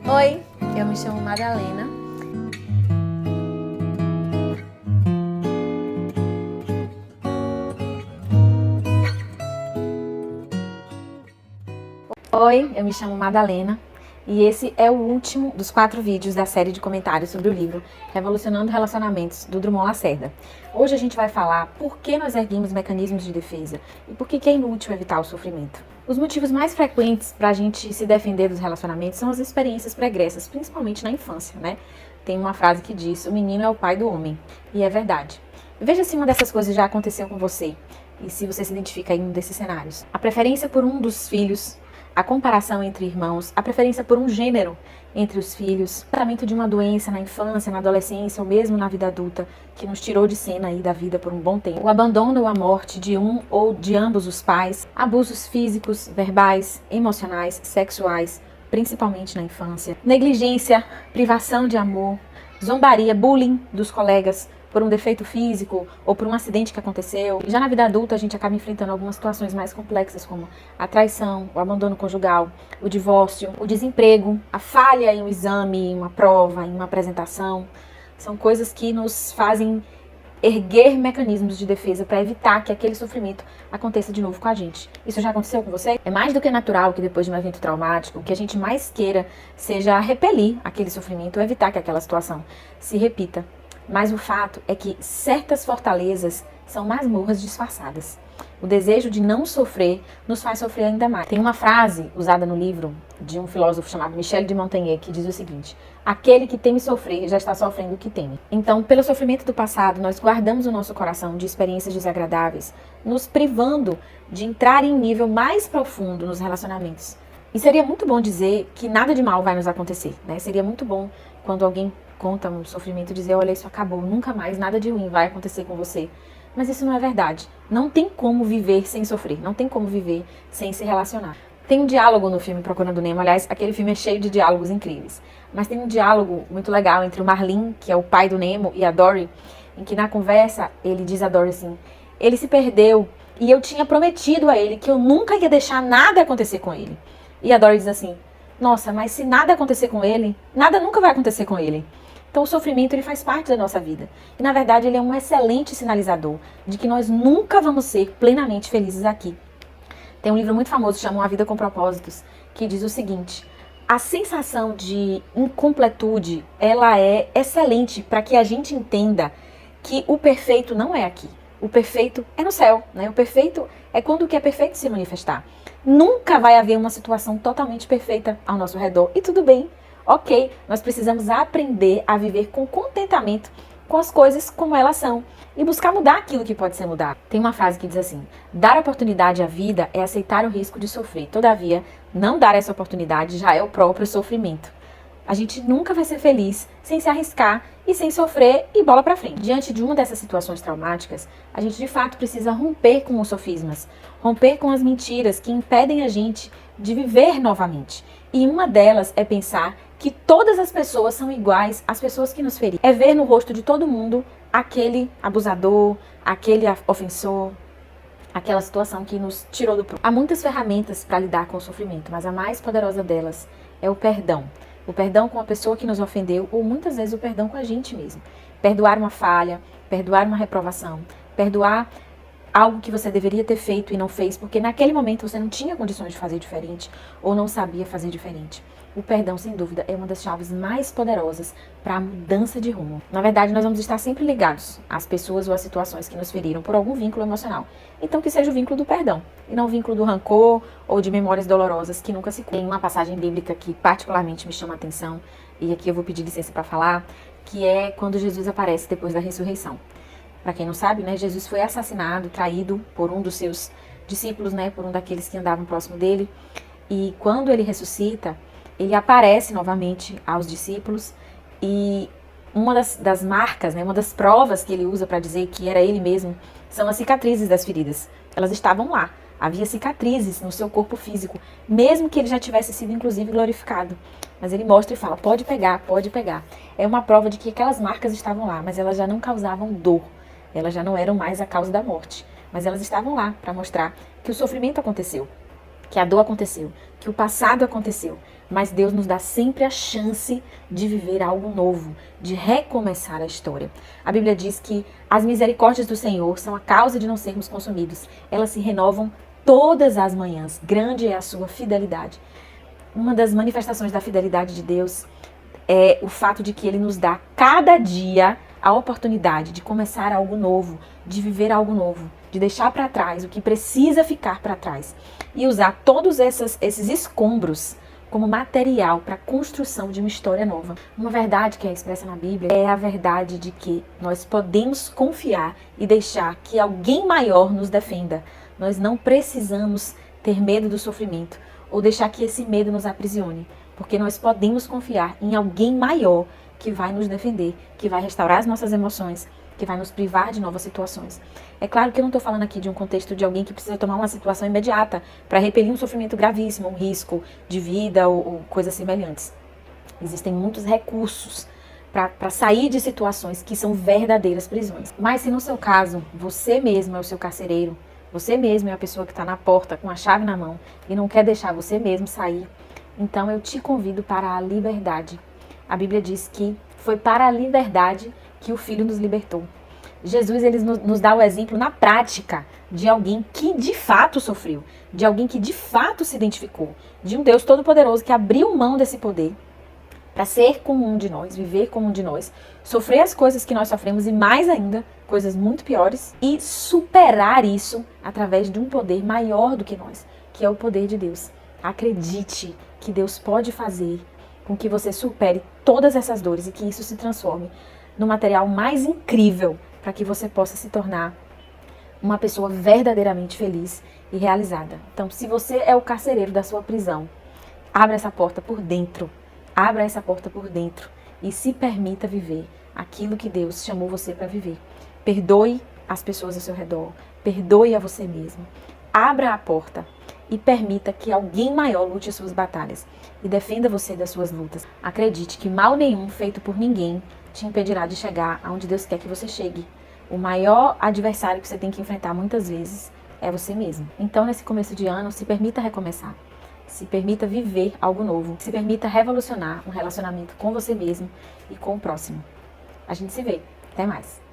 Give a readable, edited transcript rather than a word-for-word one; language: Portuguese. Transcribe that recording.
Oi, eu me chamo Madalena. Oi, eu me chamo Madalena e esse é o último dos 4 vídeos da série de comentários sobre o livro Revolucionando Relacionamentos, do Drummond Lacerda. Hoje a gente vai falar por que nós erguemos mecanismos de defesa e por que é inútil evitar o sofrimento. Os motivos mais frequentes para a gente se defender dos relacionamentos são as experiências pregressas, principalmente na infância, né? Tem uma frase que diz: o menino é o pai do homem, e é verdade. Veja se uma dessas coisas já aconteceu com você e se você se identifica em um desses cenários. A preferência por um dos filhos, a comparação entre irmãos, a preferência por um gênero entre os filhos, o tratamento de uma doença na infância, na adolescência ou mesmo na vida adulta, que nos tirou de cena aí da vida por um bom tempo, o abandono ou a morte de um ou de ambos os pais, abusos físicos, verbais, emocionais, sexuais, principalmente na infância, negligência, privação de amor, zombaria, bullying dos colegas por um defeito físico ou por um acidente que aconteceu. Já na vida adulta a gente acaba enfrentando algumas situações mais complexas, como a traição, o abandono conjugal, o divórcio, o desemprego, a falha em um exame, em uma prova, em uma apresentação. São coisas que nos fazem erguer mecanismos de defesa para evitar que aquele sofrimento aconteça de novo com a gente. Isso já aconteceu com você? É mais do que natural que depois de um evento traumático, o que a gente mais queira seja repelir aquele sofrimento ou evitar que aquela situação se repita. Mas o fato é que certas fortalezas são masmorras disfarçadas. O desejo de não sofrer nos faz sofrer ainda mais. Tem uma frase usada no livro de um filósofo chamado Michel de Montaigne que diz o seguinte: aquele que teme sofrer já está sofrendo o que teme. Então, pelo sofrimento do passado, nós guardamos o nosso coração de experiências desagradáveis, nos privando de entrar em um nível mais profundo nos relacionamentos. E seria muito bom dizer que nada de mal vai nos acontecer, né? Seria muito bom quando alguém conta um sofrimento e dizer: olha, isso acabou, nunca mais nada de ruim vai acontecer com você. Mas isso não é verdade. Não tem como viver sem sofrer, não tem como viver sem se relacionar. Tem um diálogo no filme Procurando Nemo, aliás, aquele filme é cheio de diálogos incríveis. Mas tem um diálogo muito legal entre o Marlin, que é o pai do Nemo, e a Dory, em que na conversa ele diz a Dory assim: ele se perdeu e eu tinha prometido a ele que eu nunca ia deixar nada acontecer com ele. E a Dory diz assim: nossa, mas se nada acontecer com ele, nada nunca vai acontecer com ele. Então o sofrimento ele faz parte da nossa vida. E na verdade ele é um excelente sinalizador de que nós nunca vamos ser plenamente felizes aqui. Tem um livro muito famoso chamado A Vida com Propósitos, que diz o seguinte: a sensação de incompletude, ela é excelente para que a gente entenda que o perfeito não é aqui. O perfeito é no céu, né? O perfeito é quando o que é perfeito se manifestar. Nunca vai haver uma situação totalmente perfeita ao nosso redor. E tudo bem. Ok, nós precisamos aprender a viver com contentamento com as coisas como elas são e buscar mudar aquilo que pode ser mudado. Tem uma frase que diz assim: dar oportunidade à vida é aceitar o risco de sofrer. Todavia, não dar essa oportunidade já é o próprio sofrimento. A gente nunca vai ser feliz sem se arriscar e sem sofrer e bola pra frente. Diante de uma dessas situações traumáticas, a gente de fato precisa romper com os sofismas, romper com as mentiras que impedem a gente de viver novamente. E uma delas é pensar que todas as pessoas são iguais às pessoas que nos feriram. É ver no rosto de todo mundo aquele abusador, aquele ofensor, aquela situação que nos tirou do prumo. Há muitas ferramentas para lidar com o sofrimento, mas a mais poderosa delas é o perdão. O perdão com a pessoa que nos ofendeu, ou muitas vezes o perdão com a gente mesmo. Perdoar uma falha, perdoar uma reprovação, perdoar algo que você deveria ter feito e não fez, porque naquele momento você não tinha condições de fazer diferente ou não sabia fazer diferente. O perdão, sem dúvida, é uma das chaves mais poderosas para a mudança de rumo. Na verdade, nós vamos estar sempre ligados às pessoas ou às situações que nos feriram por algum vínculo emocional. Então, que seja o vínculo do perdão, e não o vínculo do rancor ou de memórias dolorosas que nunca se curam. Tem uma passagem bíblica que particularmente me chama a atenção, e aqui eu vou pedir licença para falar, que é quando Jesus aparece depois da ressurreição. Para quem não sabe, né, Jesus foi assassinado, traído por um dos seus discípulos, né, por um daqueles que andavam próximo dele. E quando ele ressuscita, ele aparece novamente aos discípulos e uma das marcas, né, uma das provas que ele usa para dizer que era ele mesmo, são as cicatrizes das feridas. Elas estavam lá. Havia cicatrizes no seu corpo físico, mesmo que ele já tivesse sido inclusive glorificado. Mas ele mostra e fala: pode pegar, pode pegar. É uma prova de que aquelas marcas estavam lá, mas elas já não causavam dor. Elas já não eram mais a causa da morte. Mas elas estavam lá para mostrar que o sofrimento aconteceu, que a dor aconteceu, que o passado aconteceu, mas Deus nos dá sempre a chance de viver algo novo, de recomeçar a história. A Bíblia diz que as misericórdias do Senhor são a causa de não sermos consumidos. Elas se renovam todas as manhãs. Grande é a sua fidelidade. Uma das manifestações da fidelidade de Deus é o fato de que Ele nos dá cada dia a oportunidade de começar algo novo, de viver algo novo, de deixar para trás o que precisa ficar para trás e usar todos esses escombros como material para a construção de uma história nova. Uma verdade que é expressa na Bíblia é a verdade de que nós podemos confiar e deixar que alguém maior nos defenda. Nós não precisamos ter medo do sofrimento ou deixar que esse medo nos aprisione, porque nós podemos confiar em alguém maior que vai nos defender, que vai restaurar as nossas emoções, que vai nos privar de novas situações. É claro que eu não estou falando aqui de um contexto de alguém que precisa tomar uma situação imediata para repelir um sofrimento gravíssimo, um risco de vida ou coisas semelhantes. Existem muitos recursos para sair de situações que são verdadeiras prisões. Mas se no seu caso, você mesmo é o seu carcereiro, você mesmo é a pessoa que está na porta com a chave na mão e não quer deixar você mesmo sair, então eu te convido para a liberdade. A Bíblia diz que foi para a liberdade que o Filho nos libertou. Jesus ele nos dá o exemplo na prática de alguém que de fato sofreu, de alguém que de fato se identificou, de um Deus todo-poderoso que abriu mão desse poder para ser como um de nós, viver como um de nós, sofrer as coisas que nós sofremos e mais ainda, coisas muito piores, e superar isso através de um poder maior do que nós, que é o poder de Deus. Acredite que Deus pode fazer com que você supere todas essas dores e que isso se transforme no material mais incrível para que você possa se tornar uma pessoa verdadeiramente feliz e realizada. Então, se você é o carcereiro da sua prisão, abra essa porta por dentro. Abra essa porta por dentro e se permita viver aquilo que Deus chamou você para viver. Perdoe as pessoas ao seu redor. Perdoe a você mesmo. Abra a porta e permita que alguém maior lute as suas batalhas e defenda você das suas lutas. Acredite que mal nenhum feito por ninguém te impedirá de chegar aonde Deus quer que você chegue. O maior adversário que você tem que enfrentar muitas vezes é você mesmo. Então, nesse começo de ano, se permita recomeçar. Se permita viver algo novo. Se permita revolucionar um relacionamento com você mesmo e com o próximo. A gente se vê. Até mais.